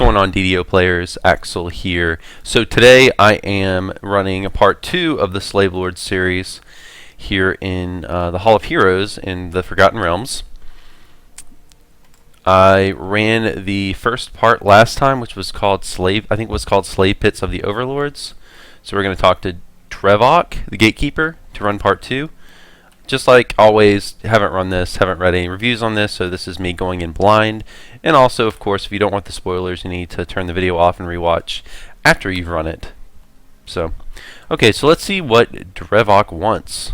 going on, DDO players? Axel here. So today I am running a part 2 of the Slave Lord series here in the Hall of Heroes in the Forgotten Realms. I ran the first part last time, which was called Slave Pits of the Overlords. So we're going to talk to Trevok, the Gatekeeper, to run part 2. Just like always, haven't read any reviews on this, so this is me going in blind. And also, of course, if you don't want the spoilers, you need to turn the video off and rewatch after you've run it. So, okay, so let's see what Trevok wants.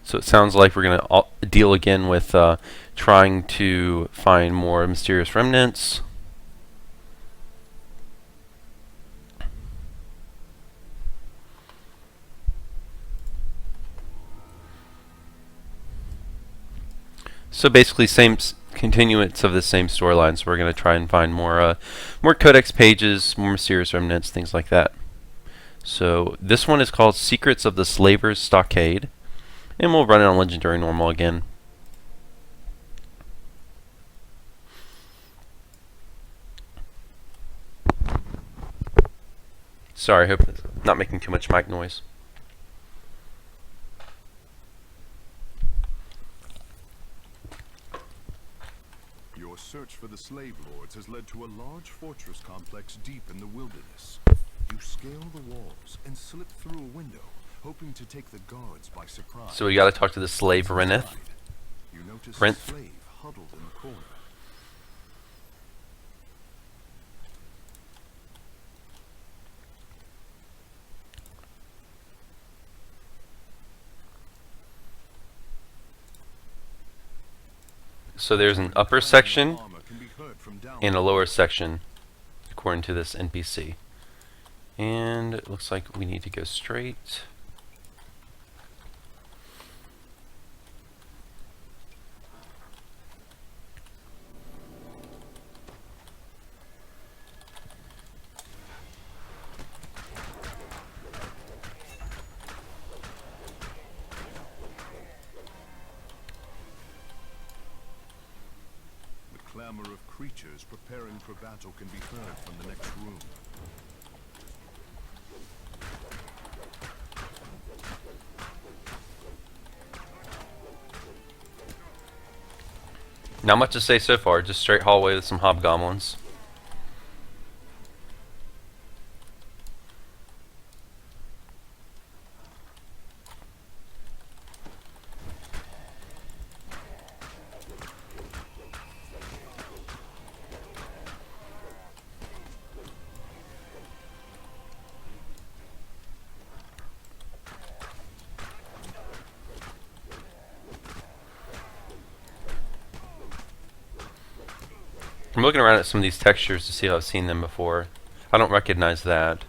So it sounds like we're going to deal again with trying to find more mysterious remnants. So basically, same continuance of the same storyline. So we're going to try and find more codex pages, more mysterious remnants, things like that. So this one is called Secrets of the Slavers' Stockade, and we'll run it on Legendary Normal again. Sorry, I hope it's not making too much mic noise. Your search for the slave lords has led to a large fortress complex deep in the wilderness. You scale the walls and slip through a window, hoping to take the guards by surprise. So we got to talk to the slave Reneth. You notice a slave huddled in the corner. So there's an upper section and a lower section, according to this NPC. And it looks like we need to go straight. The clamor of creatures preparing for battle can be heard from the next room. Not much to say so far, just straight hallway with some hobgoblins. I'm looking around at some of these textures to see if I've seen them before. I don't recognize that.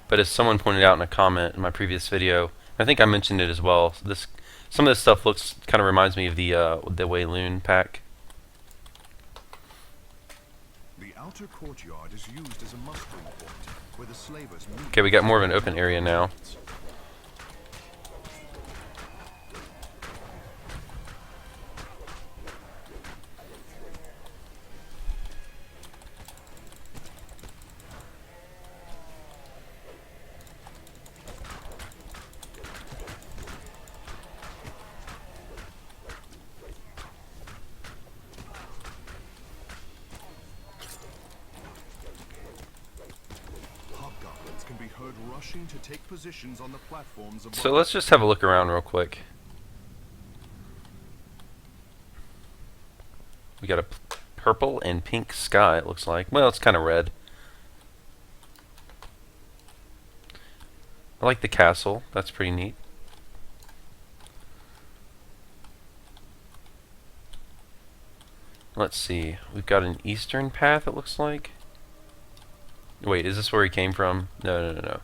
But as someone pointed out in a comment in my previous video, I think I mentioned it as well, some of this stuff kind of reminds me of the Wayloon pack. The outer courtyard is used as a mustering point where the slavers meet. Okay, we got more of an open area now. Can be heard rushing to take positions on the platforms above. So let's just have a look around real quick. We got a purple and pink sky, it looks like. Well, it's kind of red. I like the castle. That's pretty neat. Let's see. We've got an eastern path, it looks like. Wait, is this where he came from? No.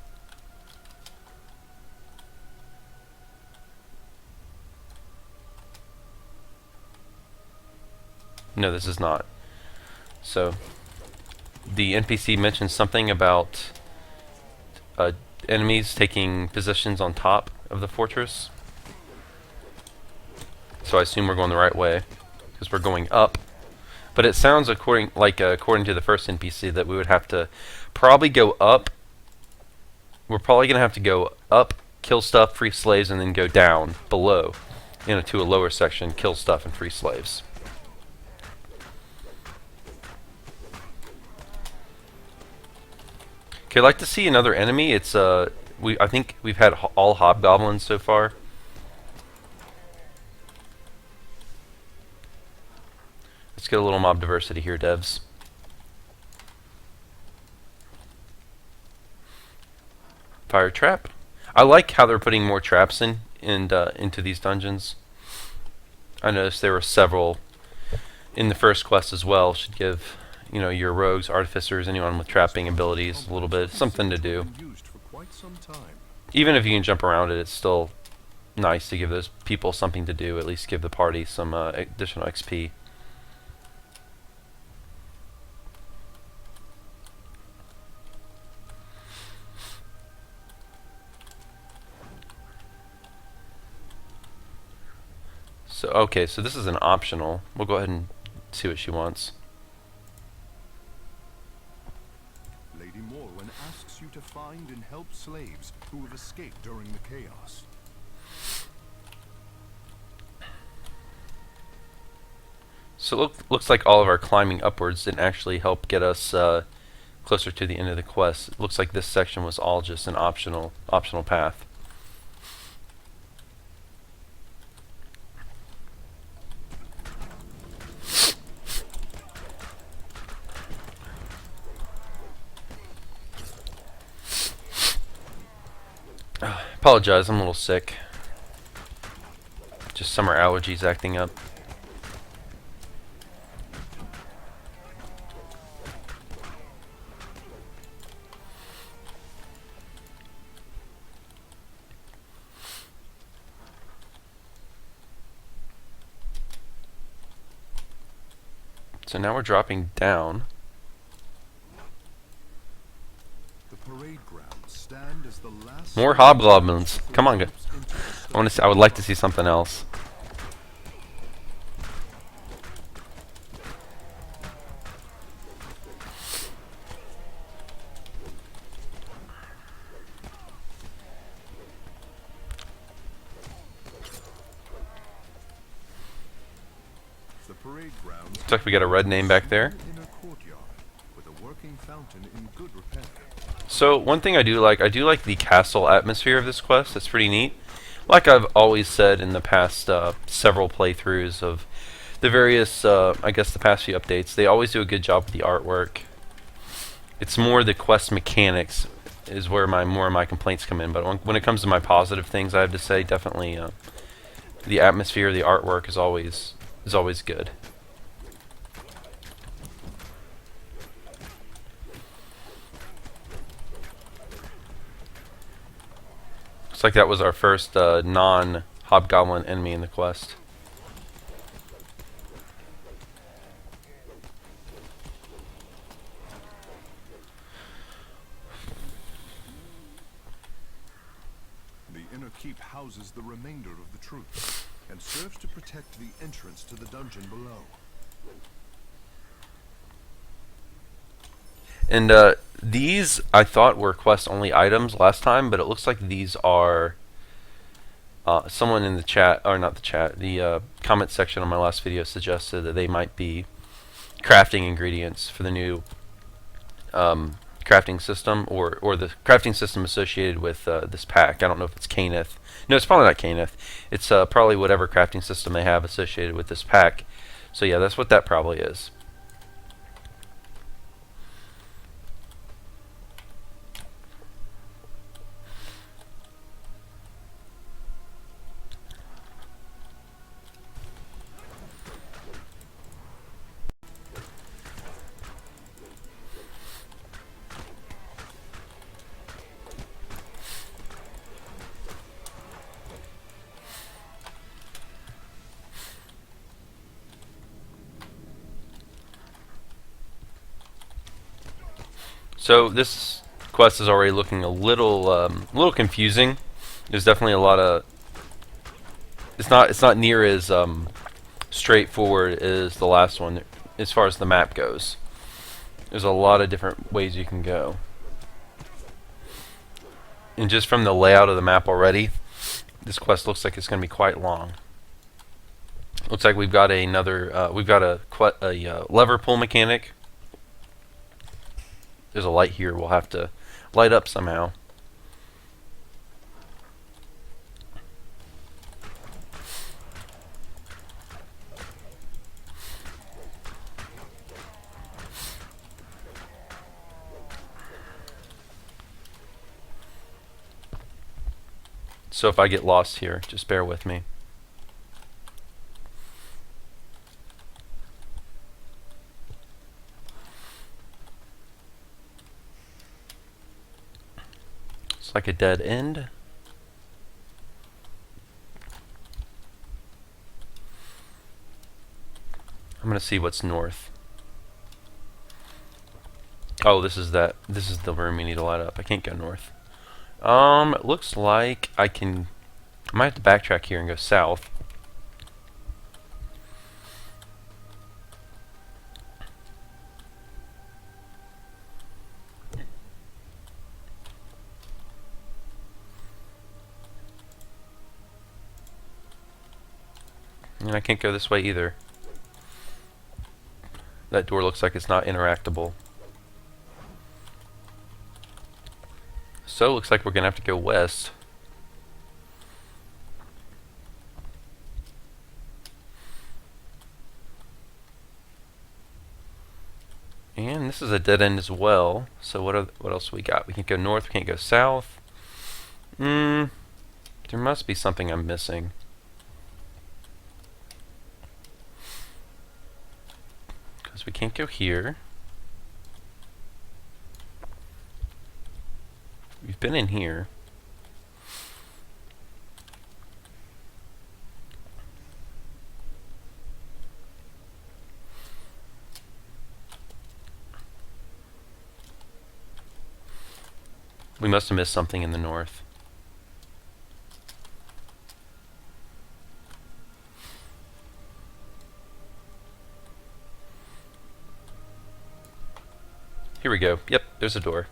No, this is not. So, the NPC mentioned something about enemies taking positions on top of the fortress. so I assume we're going the right way because we're going up. But it sounds according to the first NPC that we would have to probably go up. We're probably gonna have to go up, kill stuff, free slaves, and then go down below, to a lower section, kill stuff and free slaves. Okay, I'd like to see another enemy. It's I think we've had all hobgoblins so far. Let's get a little mob diversity here, devs. Fire trap. I like how they're putting more traps into these dungeons. I noticed there were several in the first quest as well. Should give your rogues, artificers, anyone with trapping abilities a little bit something to do. Even if you can jump around it, it's still nice to give those people something to do. At least give the party some additional XP. So, okay, so this is an optional. We'll go ahead and see what she wants. Lady Morwen asks you to find and help slaves who have escaped during the chaos. So it looks like all of our climbing upwards didn't actually help get us closer to the end of the quest. It looks like this section was all just an optional path. Apologize, I'm a little sick. Just summer allergies acting up. So now we're dropping down. The parade grounds stand as the last More hobgoblins. Come on, I would like to see something else. The parade grounds Looks like we got a red name back there. in a courtyard with a working fountain in good repair. So one thing I do like the castle atmosphere of this quest. It's pretty neat. Like I've always said in the past several playthroughs of the various, I guess the past few updates, they always do a good job with the artwork. It's more the quest mechanics is where more of my complaints come in. But when it comes to my positive things, I have to say definitely the atmosphere, the artwork is always good. Looks like that was our first non-hobgoblin enemy in the quest. The inner keep houses the remainder of the troops and serves to protect the entrance to the dungeon below. And these I thought were quest-only items last time, but it looks like these are someone in the chat, or not the chat, the comment section on my last video suggested that they might be crafting ingredients for the new crafting system, or the crafting system associated with this pack. I don't know if it's Caneth. No, it's probably not Caneth. It's probably whatever crafting system they have associated with this pack. So yeah, that's what that probably is. So this quest is already looking a little confusing. There's definitely a lot of It's not near as straightforward as the last one as far as the map goes. There's a lot of different ways you can go. And just from the layout of the map already, this quest looks like it's going to be quite long. Looks like we've got we've got a lever pull mechanic. There's a light here we'll have to light up somehow. So if I get lost here, just bear with me. It's like a dead end. I'm gonna see what's north. Oh, this is the room we need to light up. I can't go north. It looks like I might have to backtrack here and go south. And I can't go this way either. That door looks like it's not interactable. So, looks like we're going to have to go west. And this is a dead end as well. So what else we got? We can go north, we can't go south. There must be something I'm missing. Because we can't go here. We've been in here. We must have missed something in the north. Here we go. Yep, there's a door.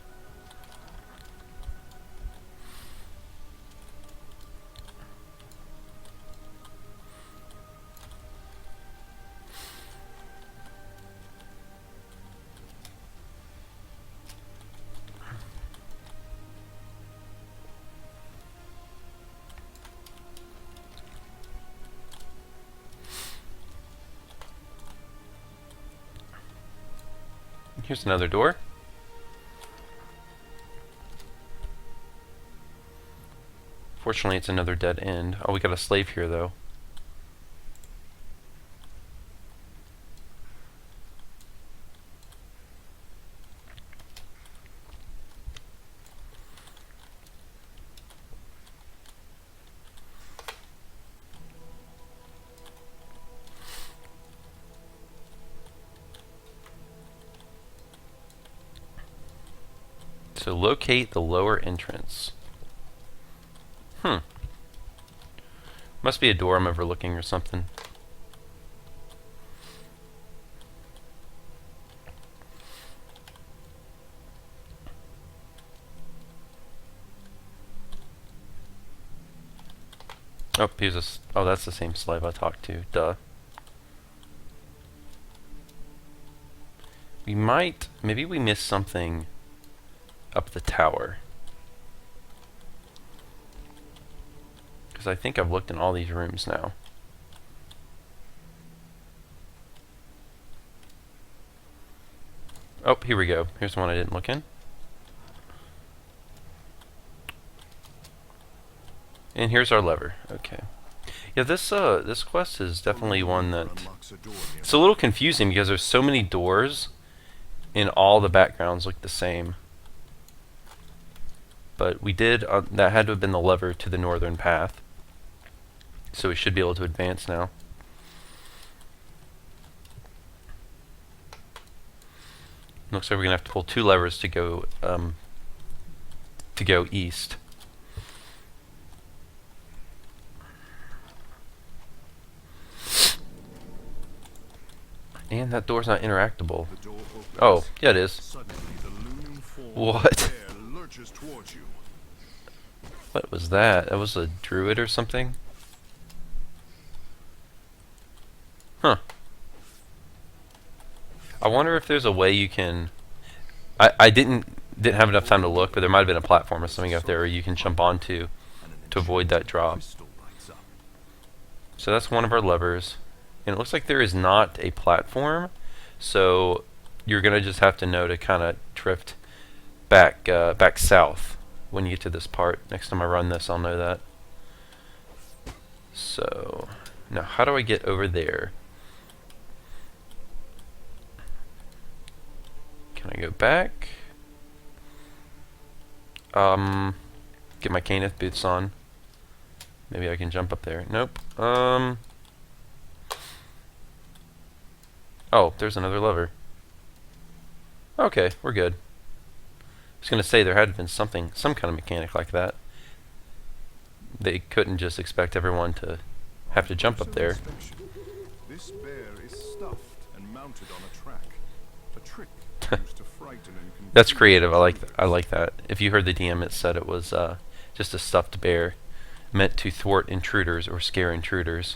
Here's another door. Fortunately, it's another dead end. Oh, we got a slave here, though. So locate the lower entrance. Must be a door I'm overlooking or something. Oh, oh, that's the same slave I talked to. Duh. Maybe we missed something up the tower. Because I think I've looked in all these rooms now. Oh, here we go. Here's one I didn't look in. And here's our lever. Okay. Yeah, this quest is definitely one that it's a little confusing because there's so many doors and all the backgrounds look the same. But we did that had to have been the lever to the northern path. So we should be able to advance now. Looks like we're gonna have to pull two levers to go east. And that door's not interactable. The door opens. Oh, yeah, it is. Suddenly, the looming form What? of a bear lurches towards you. What was that? That was a druid or something? Huh. I wonder if there's a way you can... I didn't have enough time to look, but there might have been a platform or something up there where you can jump onto to avoid that drop. Crystal lights up. So that's one of our levers. And it looks like there is not a platform, so you're going to just have to know to kind of drift back south when you get to this part. Next time I run this, I'll know that. So, now how do I get over there? Can I go back? Get my Caneth boots on. Maybe I can jump up there. Nope. Oh, there's another lever. Okay, we're good. I was gonna say there had been some kind of mechanic like that. They couldn't just expect everyone to have to jump up there. This bear is stuffed and mounted on a track. A trick used to frighten and confuse. That's creative. I like that. If you heard the DM, it said it was just a stuffed bear meant to thwart intruders or scare intruders.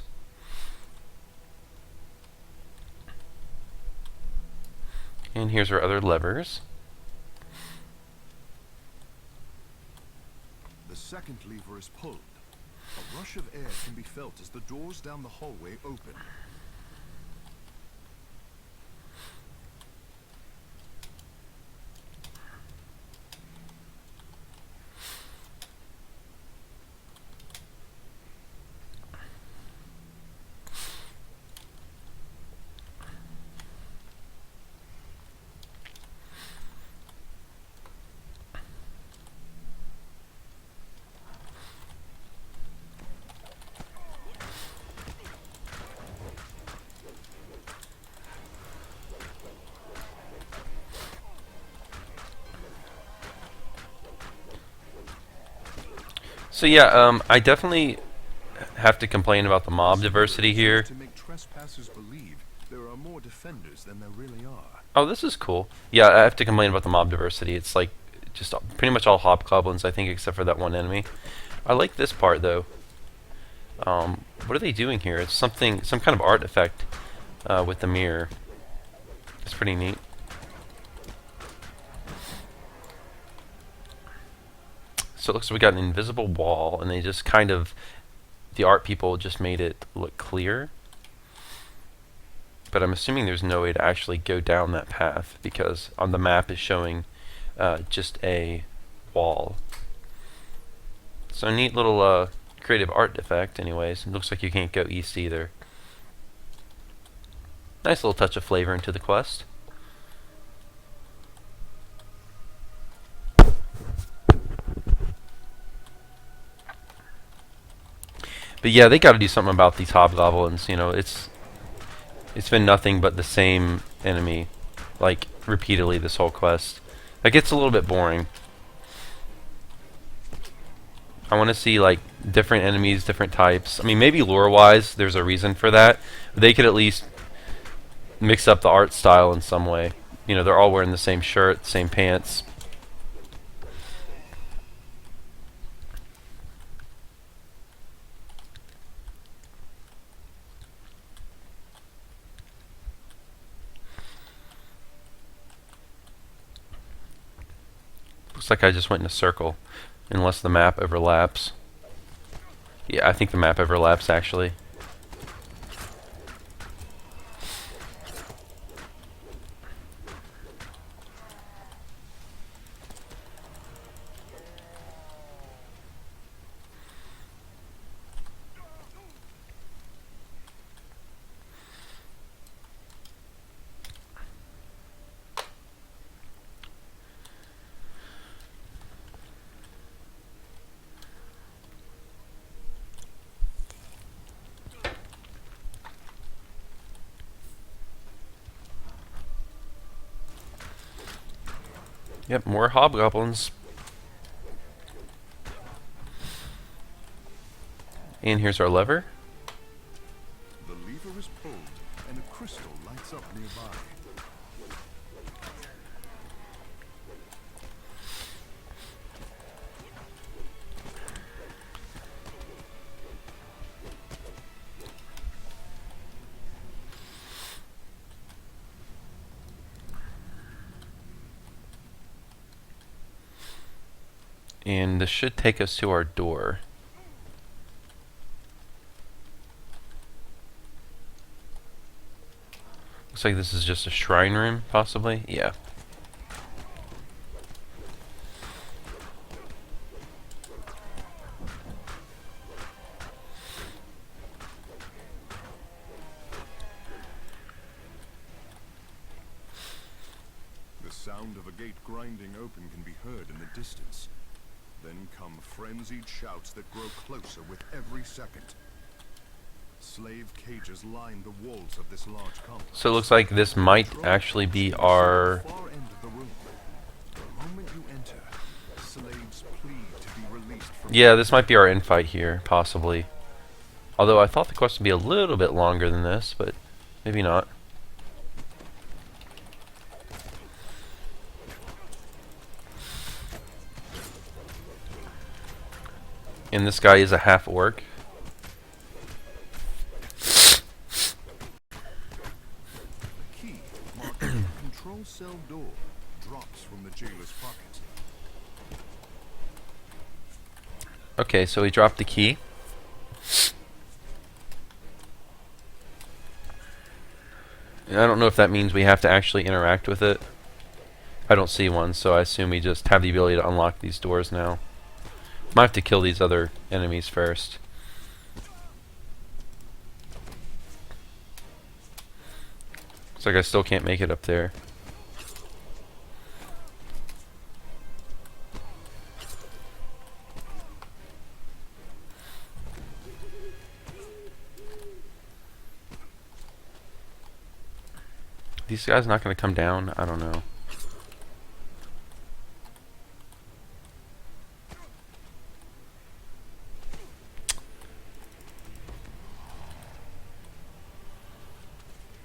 And here's our other levers. The second lever is pulled. A rush of air can be felt as the doors down the hallway open. So yeah, I definitely have to complain about the mob diversity here. To make trespassers believe there are more defenders than there really are. Oh, this is cool. Yeah, I have to complain about the mob diversity. It's like just pretty much all hobgoblins, I think, except for that one enemy. I like this part though. What are they doing here? It's some kind of artifact with the mirror. It's pretty neat. So it looks like we got an invisible wall, and they just kind of, the art people just made it look clear. But I'm assuming there's no way to actually go down that path, because on the map is showing just a wall. So neat little creative artifact anyways. It looks like you can't go east either. Nice little touch of flavor into the quest. But yeah, they got to do something about these hobgoblins. You know, it's been nothing but the same enemy, like repeatedly this whole quest. That gets a little bit boring. I want to see like different enemies, different types. I mean, maybe lore-wise, there's a reason for that. They could at least mix up the art style in some way. You know, they're all wearing the same shirt, same pants. Looks like I just went in a circle, unless the map overlaps. Yeah, I think the map overlaps actually. Yep, more hobgoblins. And here's our lever. The lever is pulled, and a crystal lights lights up nearby. And this should take us to our door. Looks like this is just a shrine room, possibly. Yeah. The sound of a gate grinding open can be heard in the distance. Then come frenzied shouts that grow closer with every second. Slave cages line the walls of this large complex. So it looks like this might actually be our... Far end of the room. The moment you enter, slaves plead to be released from... Yeah, this might be our end fight here, possibly. Although I thought the quest would be a little bit longer than this, but maybe not. And this guy is a half orc. Key marked on the control cell door drops from the jailer's pocket. Okay, so he dropped the key. And I don't know if that means we have to actually interact with it. I don't see one, so I assume we just have the ability to unlock these doors now. Might have to kill these other enemies first. Looks like I still can't make it up there. These guys not going to come down? I don't know.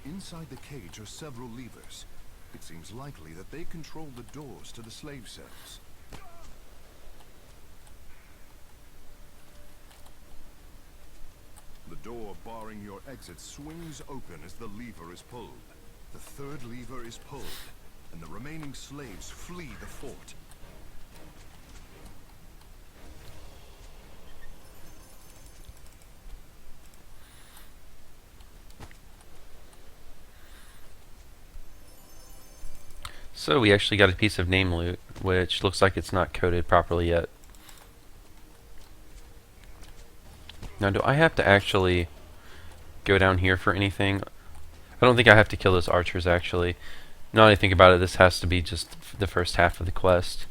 Inside the cage are several levers. It seems likely that they control the doors to the slave cells. The door barring your exit swings open as the lever is pulled. The third lever is pulled, and the remaining slaves flee the fort. So we actually got a piece of name loot, which looks like it's not coded properly yet. Now, do I have to actually go down here for anything? I don't think I have to kill those archers, actually. Now that I think about it, this has to be just the first half of the quest.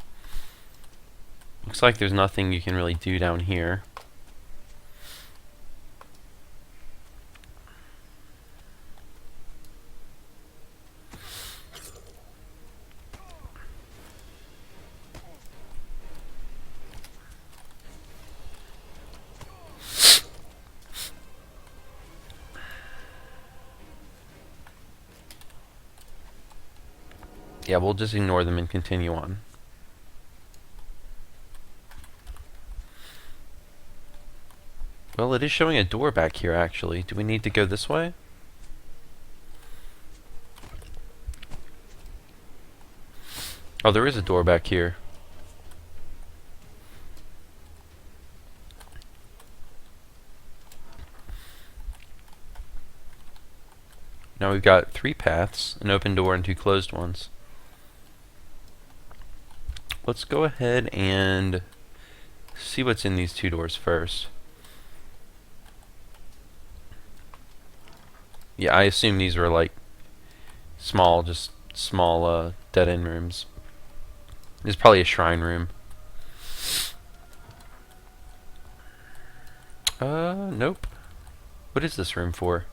Looks like there's nothing you can really do down here. Yeah, we'll just ignore them and continue on. Well, it is showing a door back here, actually. Do we need to go this way? Oh, there is a door back here. Now we've got 3 paths, an open door and 2 closed ones. Let's go ahead and see what's in these 2 doors first. Yeah, I assume these were like small, just small dead-end rooms. This is probably a shrine room. Nope. What is this room for?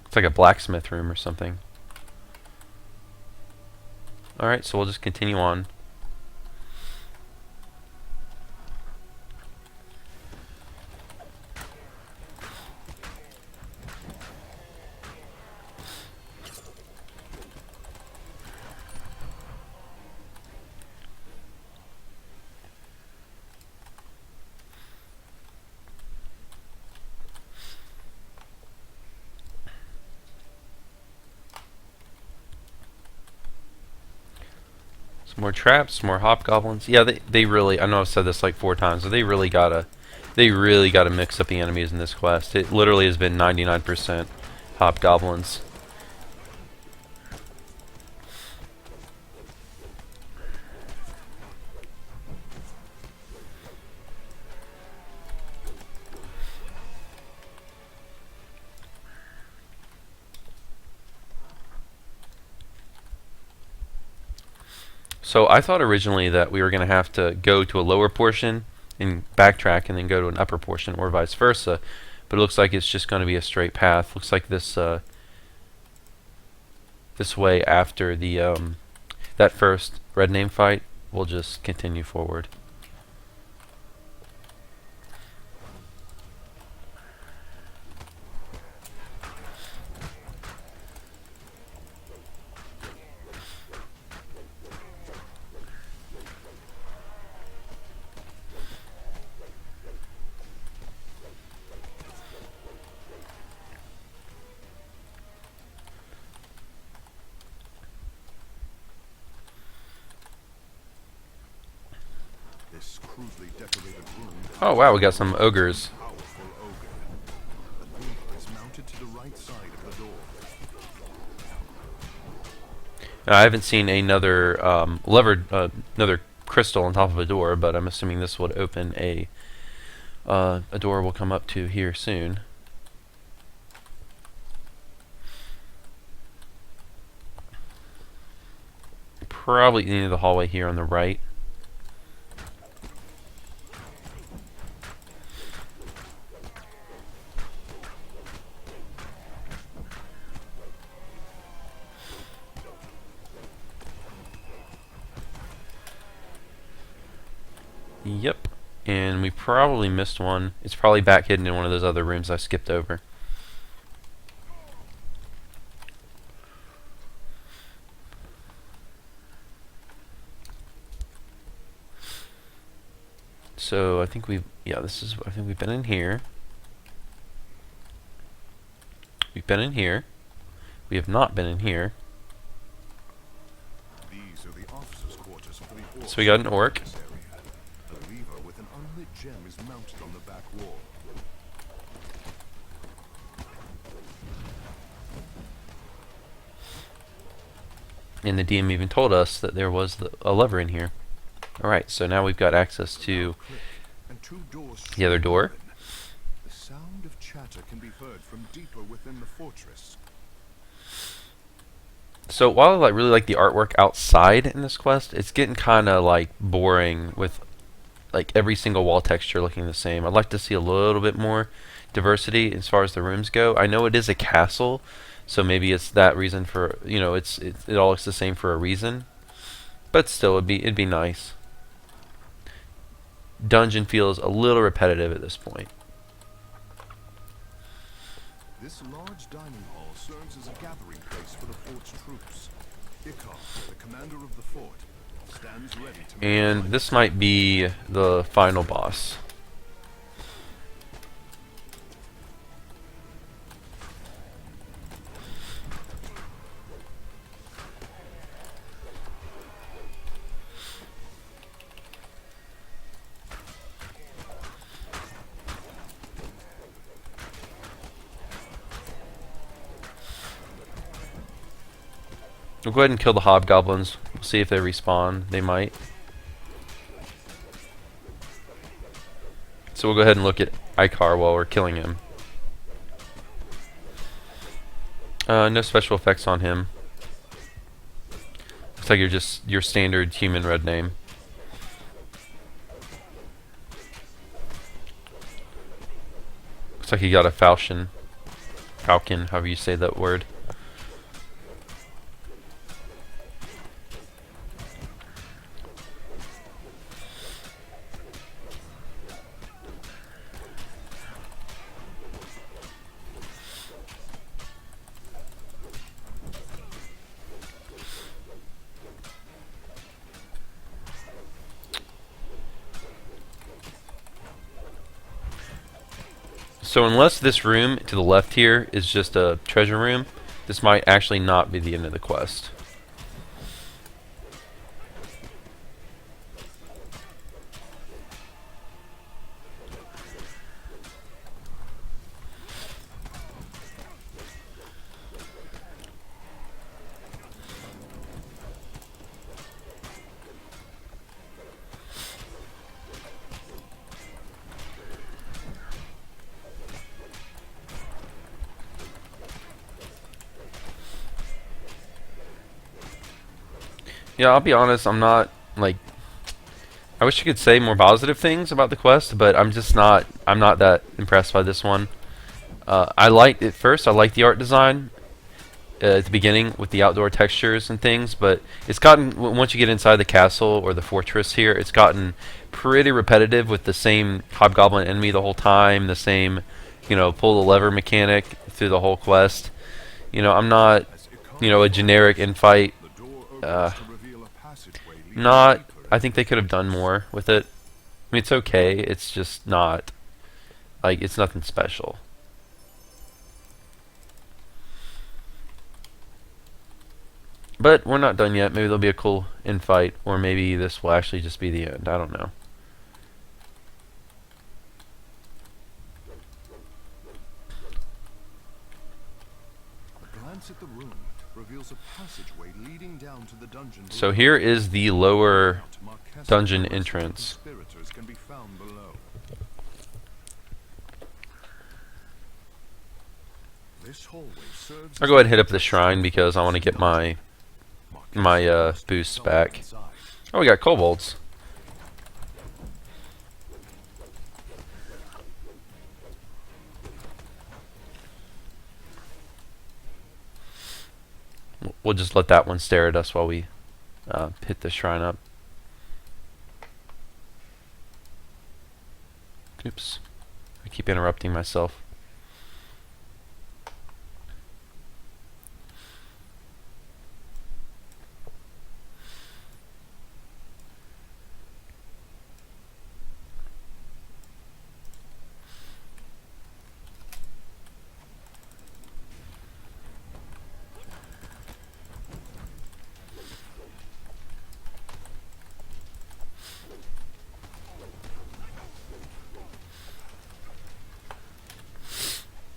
It's like a blacksmith room or something. Alright, so we'll just continue on. More traps, more hobgoblins. Yeah, they really, I know I've said this like 4 times, but they really gotta mix up the enemies in this quest. It literally has been 99% hobgoblins. So I thought originally that we were going to have to go to a lower portion and backtrack and then go to an upper portion or vice versa. But it looks like it's just going to be a straight path. Looks like this this way after the that first red name fight, we'll just continue forward. This crudely decorated room. Oh wow, we got some ogres. Powerful ogre. The lever is mounted to the right side of the door. Now, I haven't seen another another crystal on top of a door, but I'm assuming this would open a door we'll come up to here soon. Probably near the hallway here on the right. Yep, and we probably missed one. It's probably back hidden in one of those other rooms I skipped over. So I think we've I think we've been in here. We've been in here. We have not been in here. These are the officers' quarters for the orcs. So we got an orc. A lever with an unlit gem is mounted on the back wall. And the DM even told us that there was a lever in here. Alright, so now we've got access to And two doors the other door. open. The sound of chatter can be heard from deeper within the fortress. So while I really like the artwork outside in this quest, it's getting kind of like boring with like every single wall texture looking the same. I'd like to see a little bit more diversity as far as the rooms go. I know it is a castle, so maybe it's that reason for, you know, it all looks the same for a reason. But still, it'd be nice. Dungeon feels a little repetitive at this point. This large dining hall serves as a gathering place for the fort's troops. Icar, the commander of the fort, stands ready to And this might be the final boss. We'll go ahead and kill the hobgoblins. We'll see if they respawn. They might. So we'll go ahead and look at Icar while we're killing him. No special effects on him. Looks like you're just your standard human red name. Looks like you got a falchion. Falcon, however you say that word. So unless this room to the left here is just a treasure room, this might actually not be the end of the quest. Yeah, I'll be honest. I'm not like. I wish I could say more positive things about the quest, but I'm just not. I'm not that impressed by this one. I liked it first. I liked the art design at the beginning with the outdoor textures and things, but it's gotten once you get inside the castle or the fortress here, it's gotten pretty repetitive with the same hobgoblin enemy the whole time, the same, pull the lever mechanic through the whole quest. I'm not, As a Icarus generic rises, infight. the door Uh, opens to reveal a passageway leading not. deeper I into think the they could have done dungeons. more with it. I mean, it's okay. It's just not like it's nothing special. But we're not done yet. Maybe there'll be a cool infight, or maybe this will actually just be the end. I don't know. A glance at the room reveals a passageway leading down to the dungeon So below. here is the lower Marquesas dungeon and the rest of the entrance. conspirators can be found below. This hallway serves I'll go ahead and hit up the shrine because I want to get my boosts back. Oh, we got kobolds. We'll just let that one stare at us while we hit the shrine up. Oops. I keep interrupting myself.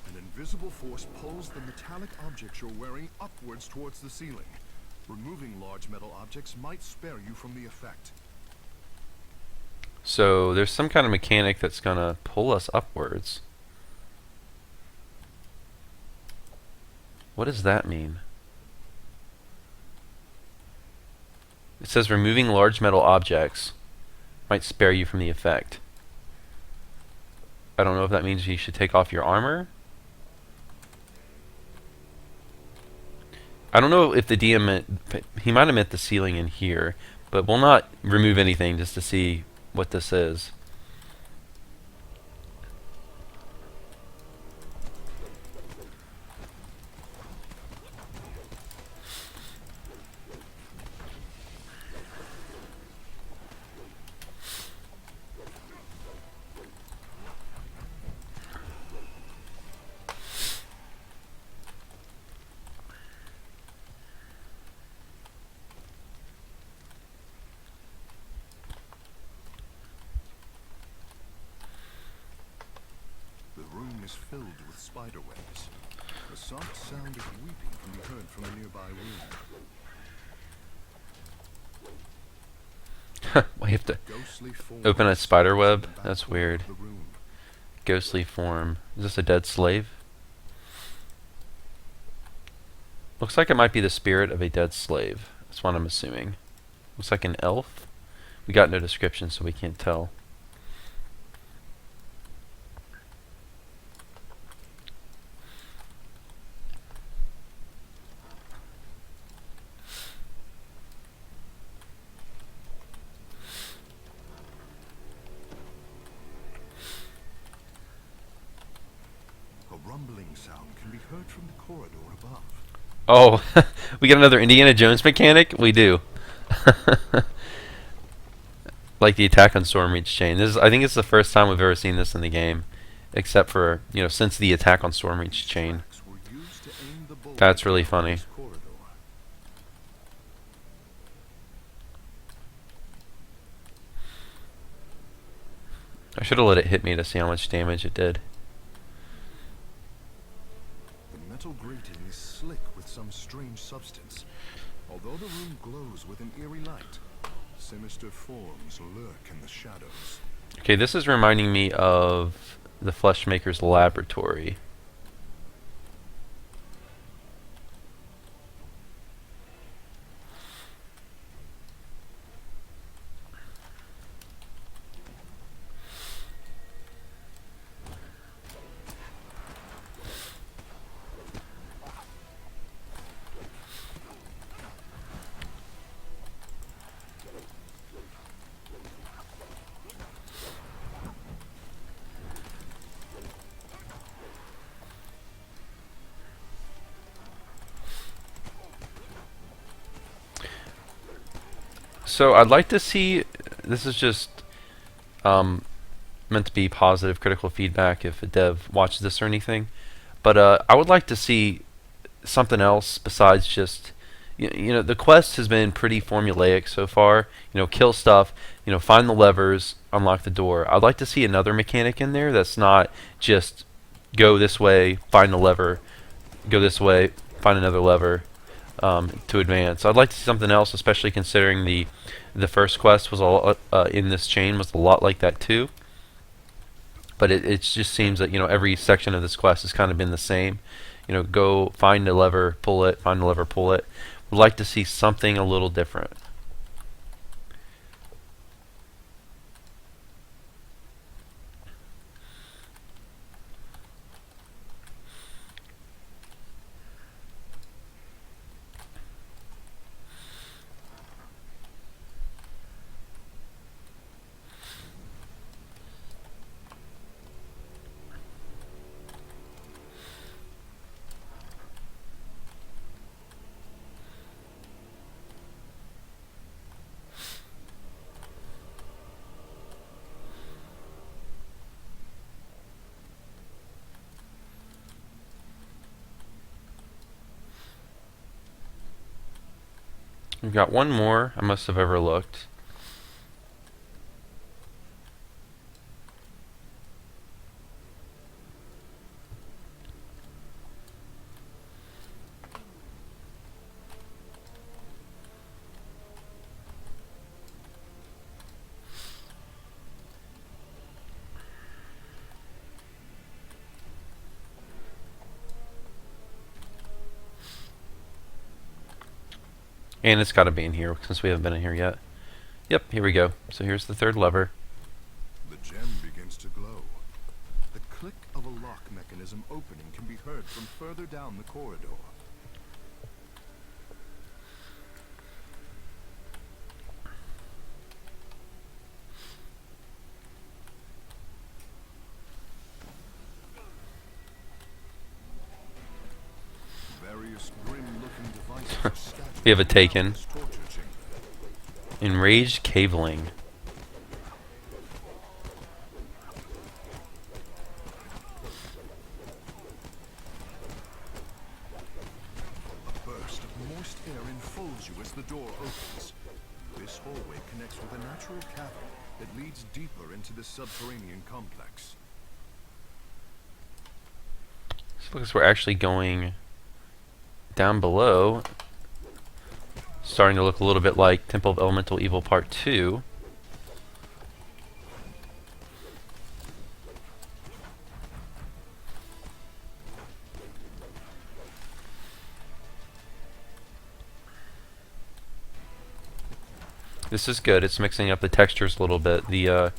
An invisible force pulls the metallic objects you're wearing upwards towards the ceiling. Removing large metal objects might spare you from the effect. So there's some kind of mechanic that's gonna pull us upwards. What does that mean? It says removing large metal objects might spare you from the effect. I don't know if that means you should take off your armor. I don't know if the DM meant, he might have meant the ceiling in here, but we'll not remove anything just to see what this is. The room is filled with spider webs. The soft sound of weeping can be heard from a nearby room. We have to Ghostly form open a spider web. in the back That's corner weird. of the room. Ghostly form. Is this a dead slave? Looks like it might be the spirit of a dead slave. That's what I'm assuming. Looks like an elf. We got no description, so we can't tell. A rumbling sound can be heard from the corridor above. Oh, we got another Indiana Jones mechanic? We do. Like the attack on Stormreach chain. I think it's the first time we've ever seen this in the game. Except for, since the attack on Stormreach chain. Tracks were used to aim the bolt That's really down funny. this corridor. I should have let it hit me to see how much damage it did. The metal grating is slick with some strange substance. Although the room glows with an eerie light, sinister forms lurk in the shadows. Okay, this is reminding me of the Fleshmaker's laboratory. So I'd like to see. This is just um, meant to be positive, critical feedback if a dev watches this or anything. But I would like to see something else besides just. The quest has been pretty formulaic so far. Kill stuff. Find the levers, unlock the door. I'd like to see another mechanic in there that's not just go this way, find the lever, go this way, find another lever to advance. I'd like to see something else, especially considering the first quest was a lot, in this chain was a lot like that too. But it just seems that every section of this quest has kind of been the same. Go find a lever, pull it, find a lever, pull it. Would like to see something a little different. We've got one more I must have overlooked. And it's got to be in here since we haven't been in here yet. Yep, here we go. So here's the third lever. The gem begins to glow. The click of a lock mechanism opening can be heard from further down the corridor. Various grim-looking devices are scattered We have a taken. around this torture chamber. Enraged caveling. A burst of moist air enfolds you as the door opens. This hallway connects with a natural cavern that leads deeper into the subterranean complex. So looks we're actually going down below. Starting to look a little bit like Temple of Elemental Evil Part 2. This is good. It's mixing up the textures a little bit. The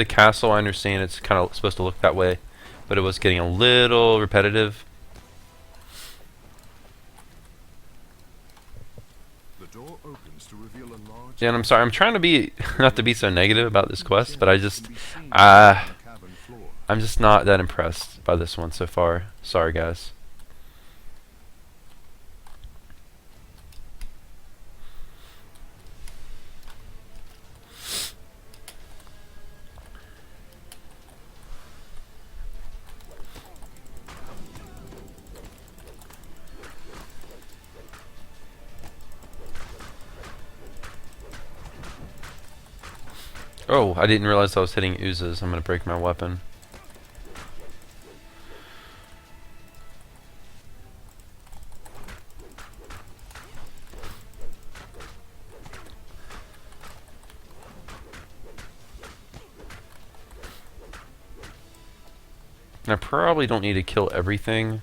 castle, I understand it's kind of supposed to look that way, but it was getting a little repetitive. The door opens to reveal a large Yeah, and I'm sorry. I'm trying to be not to be so negative about this quest, but I'm just not that impressed by this one so far. Sorry, guys. Oh, I didn't realize I was hitting oozes. I'm gonna break my weapon. And I probably don't need to kill everything.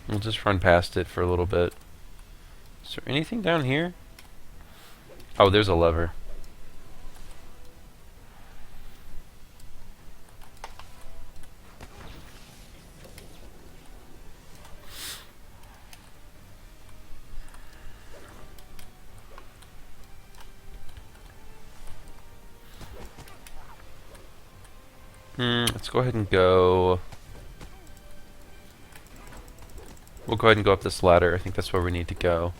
We'll just run past it for a little bit. Is there anything down here? Oh, there's a lever. Let's go ahead and go. We'll go ahead and go up this ladder. I think that's where we need to go.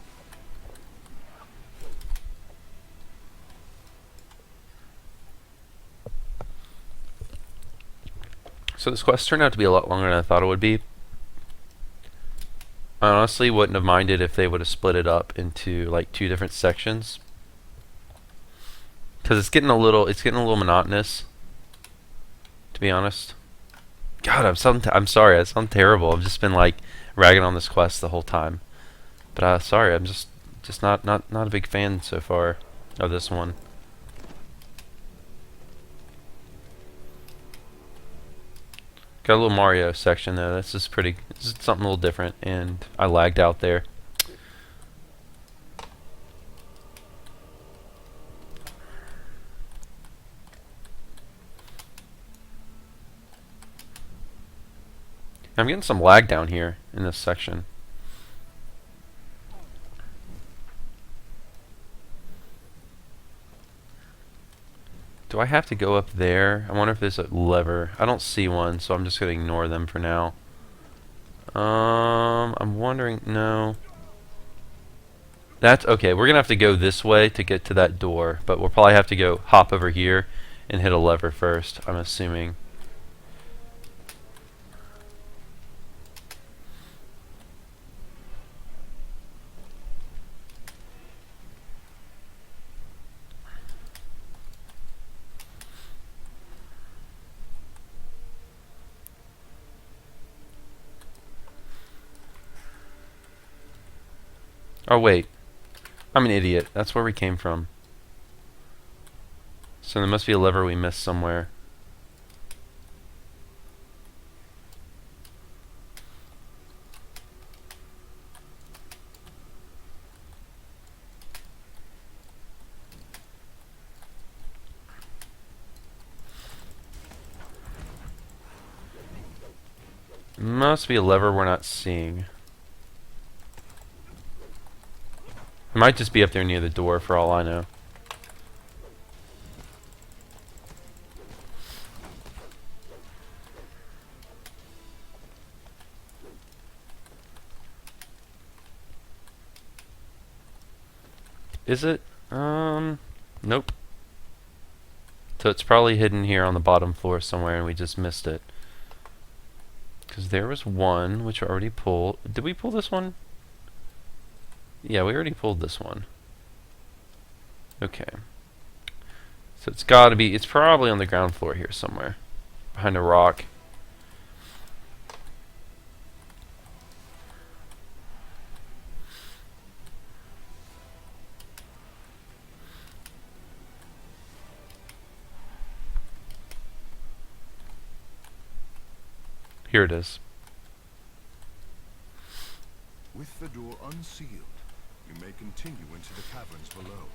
So this quest turned out to be a lot longer than I thought it would be. I honestly wouldn't have minded if they would have split it up into like 2 different sections, because it's getting a little monotonous, to be honest. God, I'm sorry. I sound terrible. I've just been like ragging on this quest the whole time. But sorry, I'm just not a big fan so far of this one. Got a little Mario section though. This is something a little different, and I lagged out there. I'm getting some lag down here in this section. Do I have to go up there? I wonder if there's a lever. I don't see one, so I'm just going to ignore them for now. I'm wondering... No. That's... Okay, we're going to have to go this way to get to that door, but we'll probably have to go hop over here and hit a lever first, I'm assuming. Oh, wait. I'm an idiot. That's where we came from. So there must be a lever we missed somewhere. Must be a lever we're not seeing. It might just be up there near the door for all I know. Is it? Nope. So it's probably hidden here on the bottom floor somewhere and we just missed it. Because there was one, which we already pulled. Did we pull this one? Yeah, we already pulled this one. Okay. So it's gotta be, it's probably on the ground floor here somewhere. Behind a rock. Here it is. With the door unsealed, you may continue into the caverns below.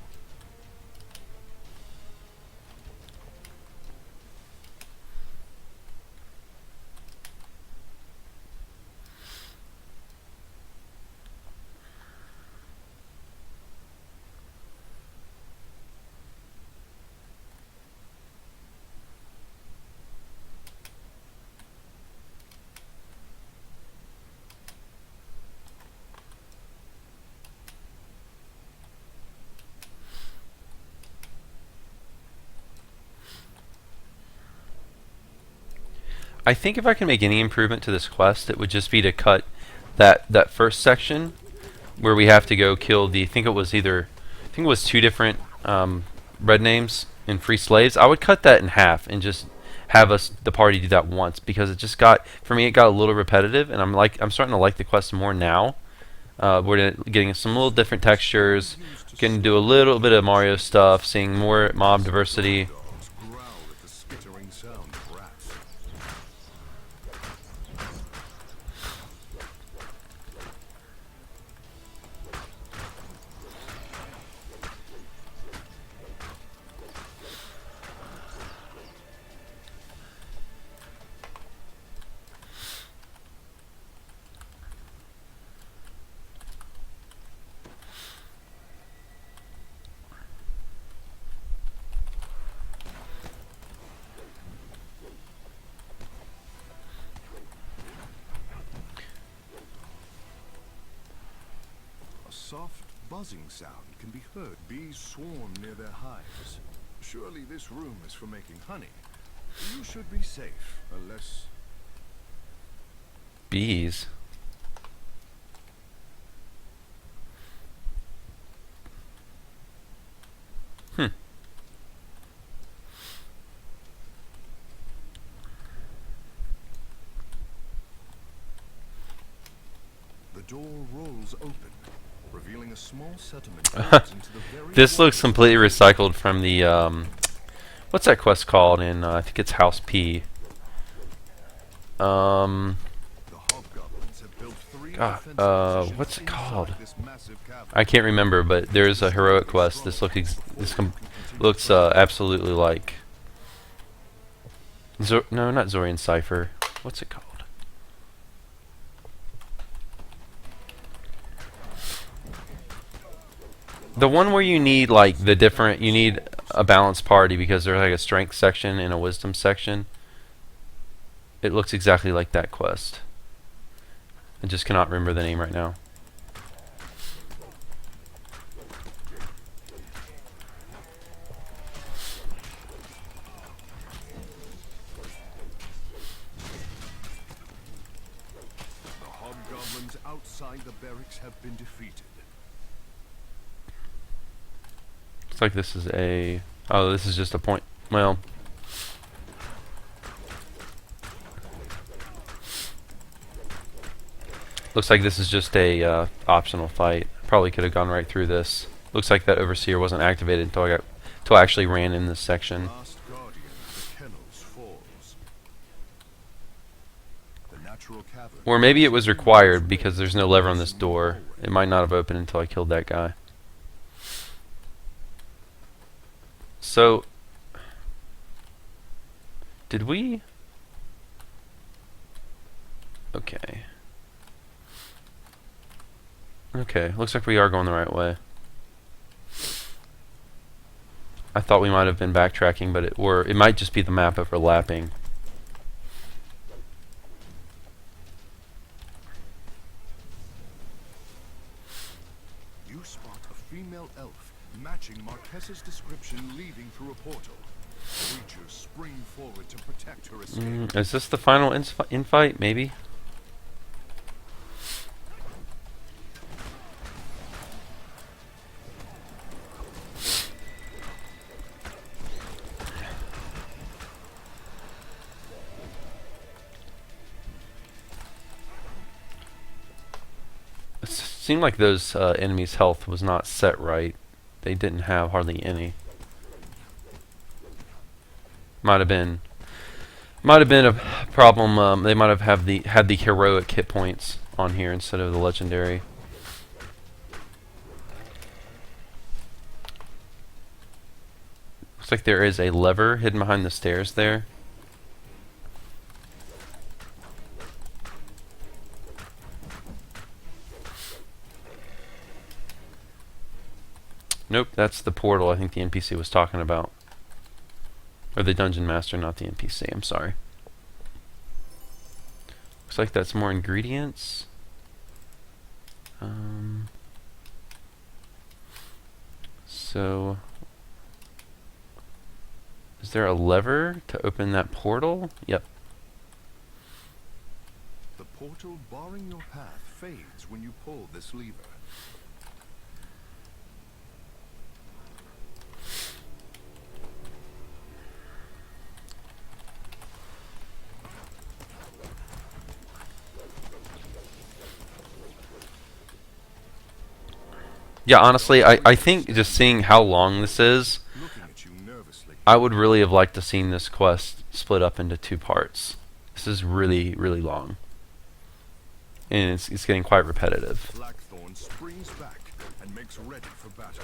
I think if I can make any improvement to this quest, it would just be to cut that first section where we have to go kill the, I think it was 2 different red names and free slaves. I would cut that in half and just have the party do that once, because it just got, for me, it got a little repetitive, and I'm starting to like the quest more now. We're getting some little different textures, getting to do a little bit of Mario stuff, seeing more mob diversity. Dogs growl at the skittering sound of rats. A soft buzzing sound can be heard. Bees swarm near their hives. Surely this room is for making honey. You should be safe, unless bees. Hmm. The door rolls open, revealing a small settlement built into the very This looks walls. completely recycled from the what's that quest called in I think it's House P. The hobgoblins have built 3 God, defensive positions what's it inside called? this massive cavern. I can't remember, but there's a heroic quest. This looks absolutely like no, not Zorian Cipher. What's it called? The one where you need like you need a balanced party because there's like a strength section and a wisdom section. It looks exactly like that quest. I just cannot remember the name right now. The hobgoblins outside the barracks have been defeated. Looks like this is a... Oh, this is just a point... Well... Looks like this is just a optional fight. Probably could have gone right through this. Looks like that Overseer wasn't activated until I actually ran in this section. Last guardian of the kennels falls. The natural cavern. Or maybe it was required because there's no lever on this door. It might not have opened until I killed that guy. So... Did we... Okay. Okay, looks like we are going the right way. I thought we might have been backtracking, but it might just be the map overlapping. You spot a female elf matching Marques's description leading through a portal. Creatures spring forward to protect her escape. Is this the final infight? Maybe? It seemed like those enemies' health was not set right. They didn't have hardly any. Might have been a problem. They might have had the heroic hit points on here instead of the legendary. Looks like there is a lever hidden behind the stairs there. Nope, that's the portal I think the NPC was talking about. Or the Dungeon Master, not the NPC, I'm sorry. Looks like that's more ingredients. So... Is there a lever to open that portal? Yep. The portal barring your path fades when you pull this lever. Yeah, honestly, I think just seeing how long this is, Looking at you nervously. I would really have liked to seen this quest split up into 2 parts. This is really, really long. And it's getting quite repetitive. Blackthorn springs back and makes ready for battle.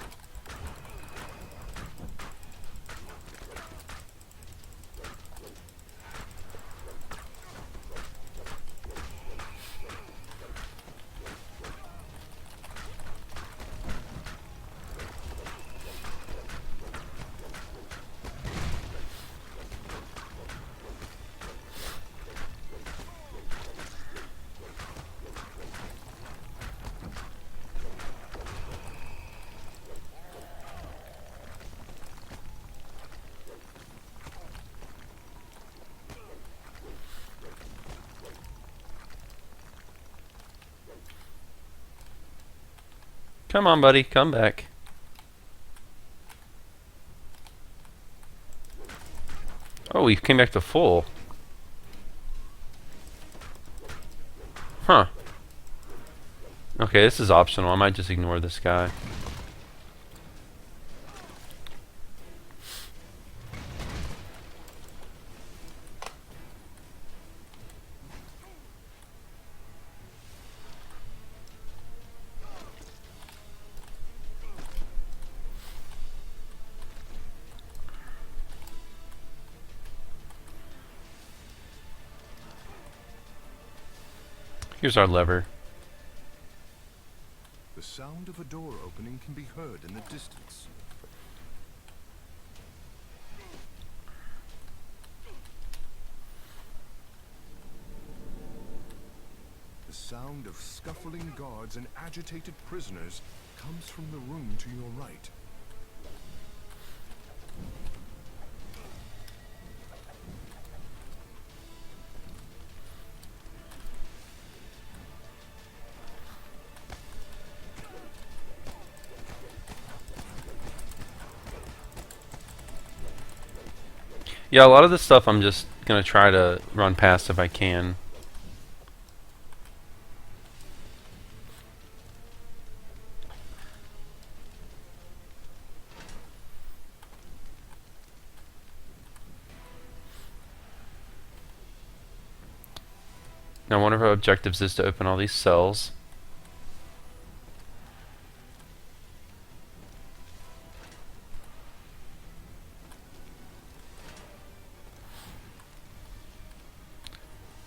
Come on, buddy. Come back. Oh, we came back to full. Huh. Okay, this is optional. I might just ignore this guy. Here's our lever. The sound of a door opening can be heard in the distance. The sound of scuffling guards and agitated prisoners comes from the room to your right. Yeah, a lot of this stuff I'm just gonna try to run past if I can. Now one of our objectives is to open all these cells.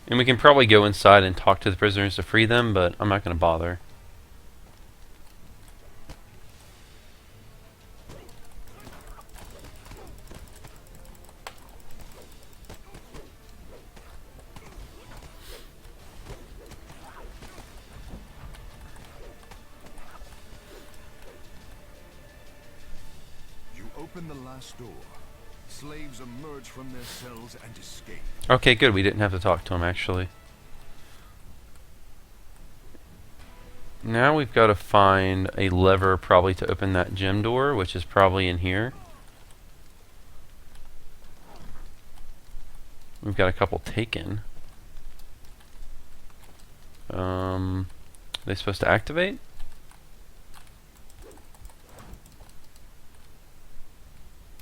And we can probably go inside and talk to the prisoners to free them, but I'm not going to bother. You open the last door. Slaves emerge from their cells and escape. Okay, good. We didn't have to talk to them, actually. Now we've got to find a lever probably to open that gym door, which is probably in here. We've got a couple taken. Are they supposed to activate?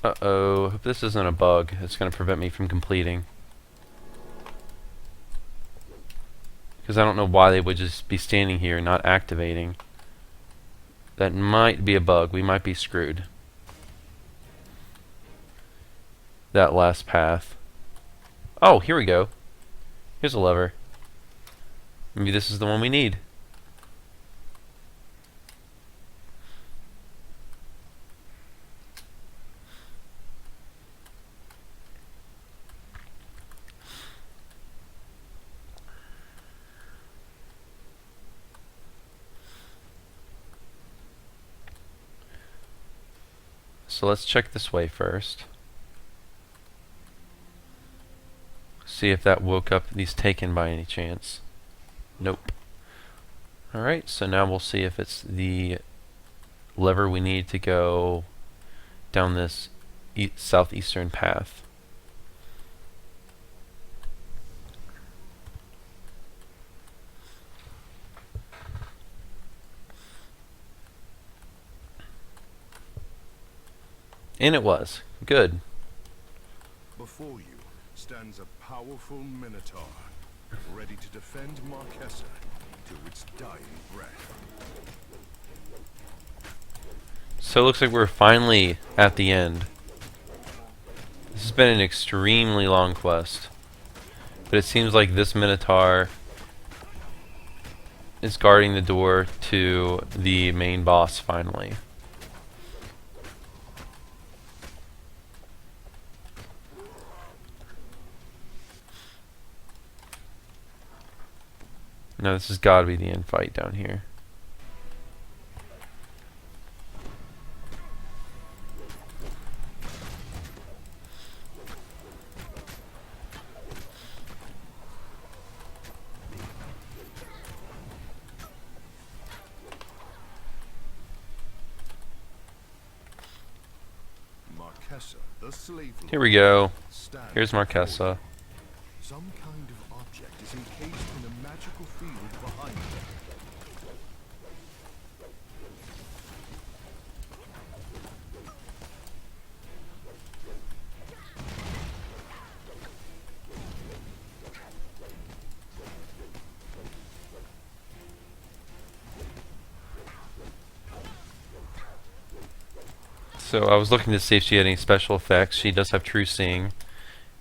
Uh-oh. Hope this isn't a bug that's going to prevent me from completing. Because I don't know why they would just be standing here not activating. That might be a bug. We might be screwed. That last path. Oh, here we go. Here's a lever. Maybe this is the one we need. So let's check this way first. See if that woke up these taken by any chance. Nope. Alright, so now we'll see if it's the lever we need to go down this southeastern path. And it was. Good. Before you stands a powerful minotaur, ready to defend Marquesa to its dying breath. So it looks like we're finally at the end. This has been an extremely long quest. But it seems like this minotaur is guarding the door to the main boss finally. No, this has got to be the end fight down here. Marquesa, the slave lord, Here we go. stands Here's before Marquesa. you. Some kind of object is encased in a magical field behind you. So I was looking to see if she had any special effects. She does have true seeing.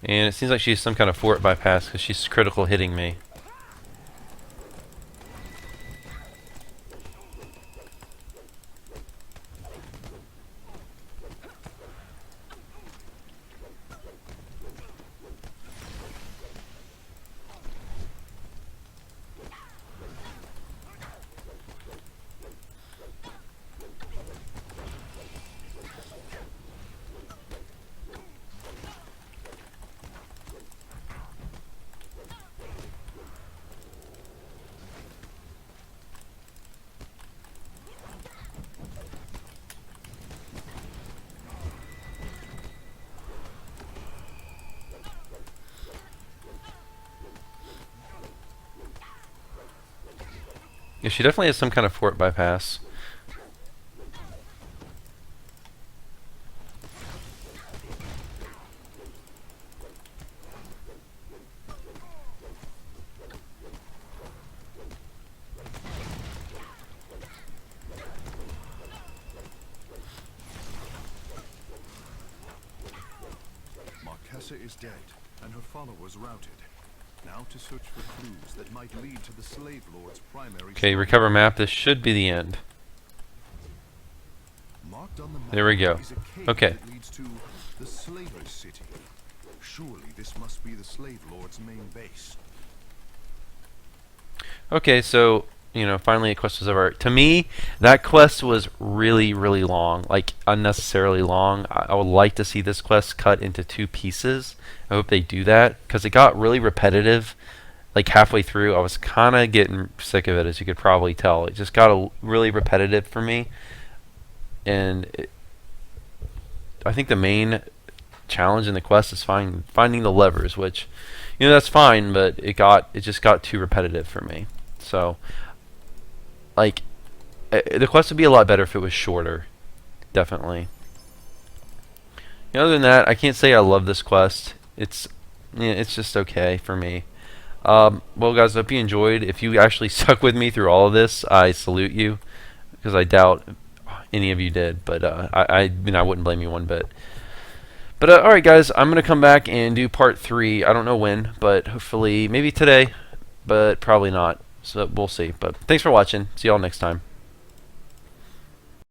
And it seems like she's some kind of fort bypass because she's critical hitting me. Yeah, she definitely has some kind of fort bypass. Marquesa is dead, and her followers routed. Now to search for clues that might lead to the slave lord's primary. Okay, recover map. This should be the end. Marked on the map There we go. is a cave Okay. that leads to the slaver's city. Surely this must be the slave lord's main base. Okay, so, finally a quest was over. To me, that quest was really, really long. Like, unnecessarily long. I would like to see this quest cut into 2 pieces. I hope they do that, because it got really repetitive. Like, halfway through, I was kind of getting sick of it, as you could probably tell. It just got really repetitive for me. And I think the main challenge in the quest is finding the levers, which, that's fine, but it just got too repetitive for me. So, like, the quest would be a lot better if it was shorter, definitely. Other than that, I can't say I love this quest. It's just okay for me. Well, guys, I hope you enjoyed. If you actually stuck with me through all of this, I salute you, because I doubt any of you did. But I wouldn't blame you one bit. But alright guys, I'm going to come back and do part 3. I don't know when, but hopefully maybe today, but probably not. So we'll see. But thanks for watching. See y'all next time.